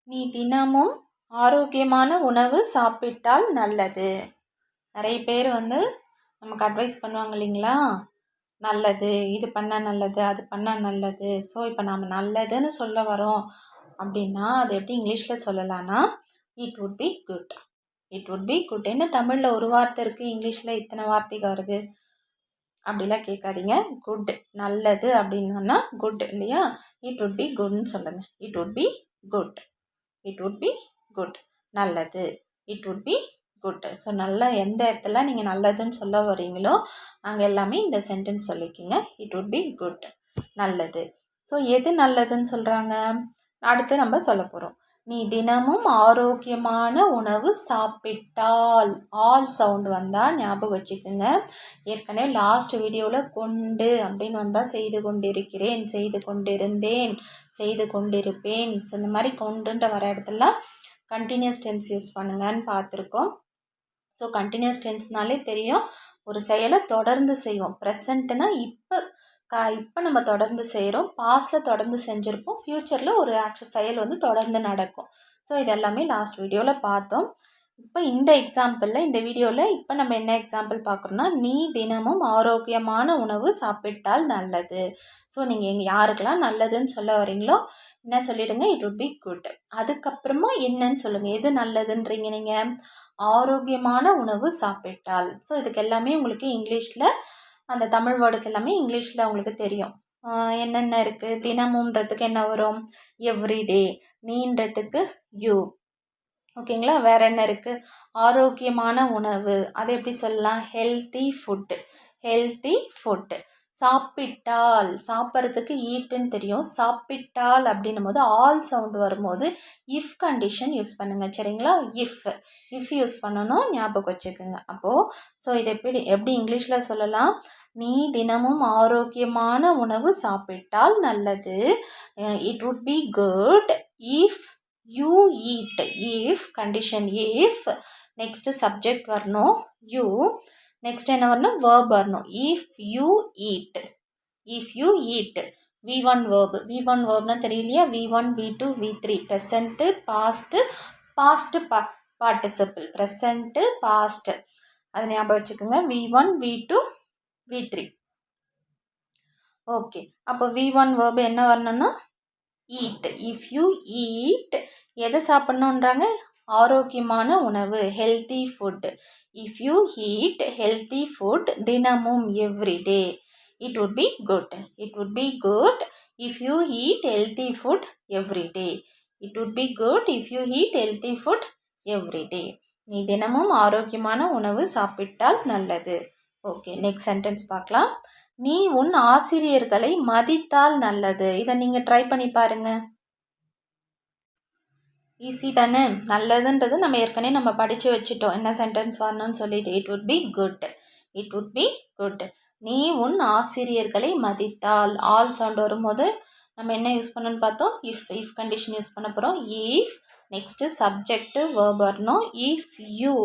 நீ தினமும் ஆரோக்கியமான உணவு சாப்பிட்டால் நல்லது. நிறைய பேர் நமக்கு அட்வைஸ் பண்ணுவாங்க இல்லைங்களா? நல்லது, இது பண்ணால் நல்லது, அது பண்ணால் நல்லது. ஸோ இப்போ நம்ம நல்லதுன்னு சொல்ல வரோம் அப்படின்னா அது எப்படி இங்கிலீஷில் சொல்லலாம்னா it would be good. It would be good. என்ன தமிழில் ஒரு வார்த்தை இருக்குது, இங்கிலீஷில் இத்தனை வார்த்தைகள் வருது அப்படிலாம் கேட்காதீங்க. குட், நல்லது அப்படின்னா குட் இல்லையா? இட் வுட் பி குட்னு சொல்லுங்கள். It would be good. It would be good. நல்லது. It would be good. So நல்லா எந்த இடத்துல நீங்கள் நல்லதுன்னு சொல்ல வரீங்களோ அங்கே எல்லாமே இந்த சென்டென்ஸ் சொல்லிக்கிங்க. இட் வுட் பி குட், நல்லது. ஸோ எது நல்லதுன்னு சொல்கிறாங்க அடுத்து நம்ம சொல்ல போகிறோம். நீ தினமும் ஆரோக்கியமான உணவு சாப்பிட்டால், ஆல் சவுண்ட் வந்தால் ஞாபகம் வச்சுக்கோங்க. ஏற்கனவே லாஸ்ட் வீடியோவில் கொண்டு அப்படின்னு வந்தால் செய்து கொண்டிருக்கிறேன், செய்து கொண்டிருந்தேன், செய்து கொண்டிருப்பேன். ஸோ இந்த மாதிரி கொண்டுன்ற வர இடத்துல கண்டினியூஸ் டென்ஸ் யூஸ் பண்ணுங்கன்னு பார்த்துருக்கோம். ஸோ கண்டினியூஸ் டென்ஸ்னாலே தெரியும், ஒரு செயலை தொடர்ந்து செய்வோம். ப்ரெசண்ட்னா இப்போ நம்ம தொடர்ந்து செய்கிறோம், பாஸ்டில் தொடர்ந்து செஞ்சுருப்போம், ஃப்யூச்சரில் ஒரு செயல் தொடர்ந்து நடக்கும். ஸோ இதெல்லாமே லாஸ்ட் வீடியோவில் பார்த்தோம். இப்போ இந்த எக்ஸாம்பிளில், இந்த வீடியோவில் இப்போ நம்ம என்ன எக்ஸாம்பிள் பார்க்குறோன்னா, நீ தினமும் ஆரோக்கியமான உணவு சாப்பிட்டால் நல்லது. ஸோ நீங்கள் யாருக்கெல்லாம் நல்லதுன்னு சொல்ல வரீங்களோ என்ன சொல்லிடுங்க, இட் வுட் பி குட். அதுக்கப்புறமா என்னன்னு சொல்லுங்கள், எது நல்லதுன்றீங்க நீங்கள்? ஆரோக்கியமான உணவு சாப்பிட்டால். ஸோ இதுக்கு எல்லாமே உங்களுக்கு இங்கிலீஷில், அந்த தமிழ் வேர்டுக்கு எல்லாமே இங்கிலீஷில் உங்களுக்கு தெரியும். என்னென்ன இருக்குது? தினமுன்றதுக்கு என்ன வரும்? எவ்ரிடே. நீன்றதுக்கு யூ. ஓகேங்களா? வேறு என்ன இருக்குது? ஆரோக்கியமான உணவு, அதை எப்படி சொல்லலாம்? Healthy food. Healthy food. சாப்பிட்டால், சாப்பிட்றதுக்கு ஈட்டுன்னு தெரியும். சாப்பிட்டால் அப்படின்னும் போது ஆல் சவுண்டு வரும்போது இஃப் கண்டிஷன் யூஸ் பண்ணுங்கள். சரிங்களா? இஃப் யூஸ் பண்ணணும், ஞாபகம் வச்சுக்கோங்க. அப்போது ஸோ இதை எப்படி இங்கிலீஷில் சொல்லலாம்? நீ தினமும் ஆரோக்கியமான உணவு சாப்பிட்டால் நல்லது. It would be good if you eat. If condition if. Next subject வரணும் யூ. நெக்ஸ்ட் என்ன வரணும்? வேர்ப் வரணும். If you eat. If you eat. V1 verb. V1 வேர்ப்னா தெரியலையா? V1, V2, V3. Present, past, past participle. Present, past, அதை ஞாபகம் வச்சுக்கோங்க. V1, V2, V3. Okay, அப்போ V1 வேர்பு என்ன வரணும்னா ஈட். If you eat. எதை சாப்பிட்ணுன்றாங்க? ஆரோக்கியமான உணவு, healthy food. If you eat healthy food தினமும், everyday, it would be good. It would be good if you eat healthy food everyday. It would be good if you eat healthy food everyday. நீ தினமும் ஆரோக்கியமான உணவு சாப்பிட்டால் நல்லது. Okay, next sentence பார்க்கலாம். நீ உன் ஆசிரியர்களை மதித்தால் நல்லது. இதை நீங்கள் ட்ரை பண்ணி பாருங்கள். ஈஸி தானே? நல்லதுன்றது நம்ம ஏற்கனவே நம்ம படித்து வச்சுட்டோம், என்ன சென்டென்ஸ் வரணும்னு சொல்லிட்டு. It would be good. It would be good. நீ உன் ஆசிரியர்களை மதித்தால். ஆல் சவுண்ட் வரும்போது நம்ம என்ன யூஸ் பண்ணணும்னு பார்த்தோம்? இஃப் கண்டிஷன் யூஸ் பண்ண போகிறோம். இஃப். நெக்ஸ்ட்டு சப்ஜெக்ட்டு வேர்ப் வரணும். If you.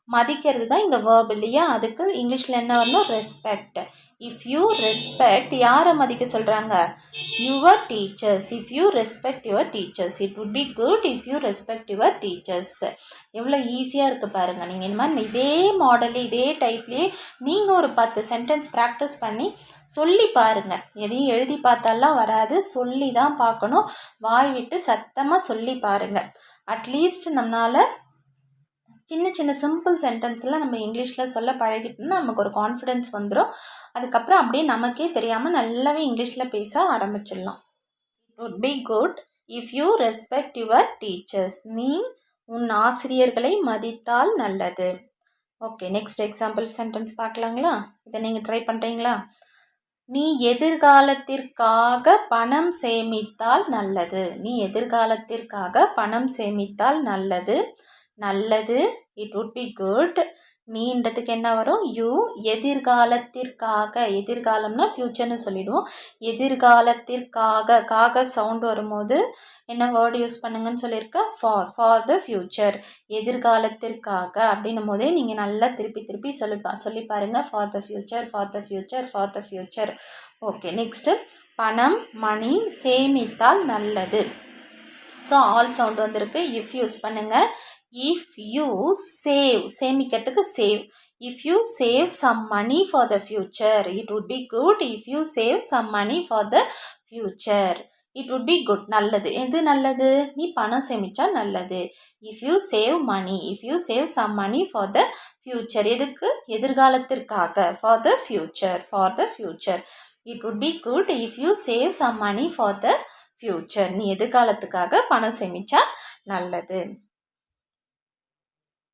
மதிக்கிறது தான் இங்கே வேர்ப் இல்லையா? அதுக்கு இங்கிலீஷில் என்ன வரணும்? ரெஸ்பெக்ட். If you respect. யாரை மதிக்க சொல்கிறாங்க? Your teachers. If you respect your teachers. It would be good if you respect your teachers. எவ்வளோ ஈஸியாக இருக்குது பாருங்கள். நீங்கள் இந்த மாதிரி இதே மாடல், இதே டைப்லேயே நீங்கள் ஒரு 10 சென்டென்ஸ் ப்ராக்டிஸ் பண்ணி சொல்லி பாருங்கள். எதையும் எழுதி பார்த்தாலாம் வராது, சொல்லி தான் பார்க்கணும். வாய் விட்டு சத்தமாக சொல்லி பாருங்கள். அட்லீஸ்ட் நம்மளால் சின்ன சின்ன சிம்பிள் சென்டென்ஸ்லாம் நம்ம இங்கிலீஷில் சொல்ல பழகிட்டோம்னா நமக்கு ஒரு கான்ஃபிடென்ஸ் வந்துடும். அதுக்கப்புறம் அப்படியே நமக்கே தெரியாமல் நல்லாவே இங்கிலீஷில் பேச ஆரம்பிச்சிடலாம். It would be good if you respect your teachers. நீ உன் ஆசிரியர்களை மதித்தால் நல்லது. ஓகே, நெக்ஸ்ட் எக்ஸாம்பிள் சென்டென்ஸ் பார்க்கலாங்களா? இதை நீங்கள் ட்ரை பண்ணுறீங்களா? நீ எதிர்காலத்திற்காக பணம் சேமித்தால் நல்லது. நீ எதிர்காலத்திற்காக பணம் சேமித்தால் நல்லது. நல்லது. It would be good. நீன்றதுக்கு என்ன வரும்? யூ. எதிர்காலத்திற்காக. எதிர்காலம்னா ஃப்யூச்சர்னு சொல்லிடுவோம். எதிர்காலத்திற்காக. காக சவுண்ட் வரும்போது என்ன வேர்டு யூஸ் பண்ணுங்கன்னு சொல்லியிருக்கேன்? For the future. எதிர்காலத்திற்காக அப்படின்னும் போதே நீங்கள் நல்லா திருப்பி சொல்லி பாருங்கள். For the future, for the future, for the future. Okay, next பணம், மணி சேமித்தால் நல்லது. ஸோ ஆல் சவுண்ட் வந்திருக்கு. இஃப் யூஸ் பண்ணுங்கள். இஃப் யூ சேவ், சேமிக்கிறதுக்கு save. If you save some money for the future, it would be good. If you save some money for the future, it would be good. நல்லது. எது நல்லது? நீ பணம் சேமிச்சா நல்லது. If you save money, if you save some money for the future, எதுக்கு? எதிர்காலத்திற்காக. For the future, for the future. It would be good if you save some money for the future, நீ எதிர்காலத்துக்காக பணம் சேமிச்சா நல்லது.